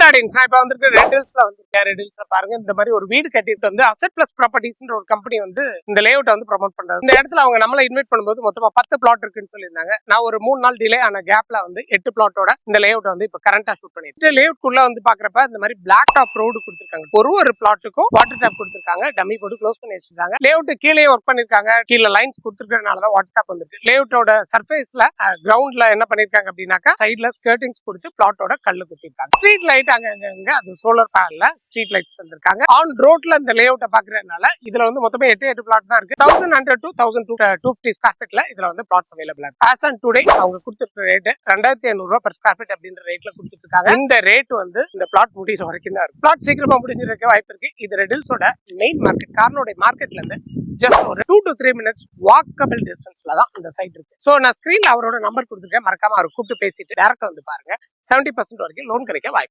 Audience இப்ப வந்துட்டு red ஹில்ஸ்ல வந்து ரெட் ஹில்ஸ்ல பாருங்க இந்த மாதிரி ஒரு வீடு கட்டிட்டு வந்து அசெட் பிளஸ் ப்ராப்பர்ட்டிஸ்ன்ற ஒரு கம்பெனி வந்து இந்த லேஅவுட் வந்து ப்ரோமோட் பண்றாங்க. இந்த இடத்துல அவங்க நம்மள இன்வைட் பண்ணும்போது மொத்தமா 10 பிளாட் இருக்குன்னு சொல்லியிருந்தாங்க. நான் ஒரு 3 நாள் டிலே ஆன கேப்ல வந்து 8 பிளாட்டோட இந்த லேஅவுட் வந்து இப்ப கரண்டா ஷூட் பண்ணிருக்கேன். லேஅவுட் குள்ள வந்து பாக்குறப்ப இந்த மாதிரி பிளாக் டாப் ரோடு கொடுத்திருக்காங்க. ஒரு பிளாட்டுக்கும் வாட்டர் டேப் கொடுத்திருக்காங்க. டம்மி போட்டு க்ளோஸ் பண்ணி வச்சிருக்காங்க. லேஅவுட் கீழே ஒர்க் பண்ணிருக்காங்க. கீழே லைன்ஸ் கொடுத்திருக்கிறதுனாலதான் வாட்டர் டேப் வந்துருக்கு. லேஅவுட்டோட சர்ஃபேஸ்ல கிரவுண்ட்ல என்ன பண்ணிருக்காங்க அப்படின்னாக்கா சைட்ல ஸ்கர்ட்டிங்ஸ் கொடுத்து பிளாட்டோட கல்லு குத்திருக்காங்க. ஸ்ட்ரீட் லைட் அங்க அது சோலார் பேனல்ல ஸ்ட்ரீட் லைட்ஸ் வந்திருக்காங்க. ஆன் ரோட்ல இந்த லேஅவுட்டை பாக்குறதுனால இதுல வந்து மொத்தமே 8 பிளாட் தான் இருக்கு. 1100 to 1250 ஸ்கொயர் ஃபீட்ல இதுல வந்து பிளாட்ஸ் அவைலபிளா இருக்கு. ஆஸ் ஆன் டுடே அவங்க கொடுத்துருக்க ரேட் 2500 ரூபாய் per ஸ்கொயர் ஃபீட் அப்படின்ற ரேட்ல கொடுத்துட்டு இருக்காங்க. இந்த ரேட் வந்து இந்த பிளாட் முடிகிற வரைக்கும் தான் இருக்கு. பிளாட் சீக்கிரமா முடிஞ்சிருக்க வாய்ப்பு இருக்கு. இது ரெட் ஹில்ஸோட மெயின் மார்க்கெட். கார்னோட மார்க்கெட்ல இருந்து ஜஸ்ட் ஒரு 2 to 3 மினிட்ஸ் வாக்கபிள் டிஸ்டன்ஸ்ல தான் இந்த சைட் இருக்கு. சோ நான் ஸ்கிரீன்ல அவரோட நம்பர் கொடுத்துருக்கேன். மறக்காம அவரை கூப்பிட்டு பேசிட்டு டேரக்டா வந்து பாருங்க. 70% வரைக்கும் லோன் கிடைக்க வாய்ப்பு.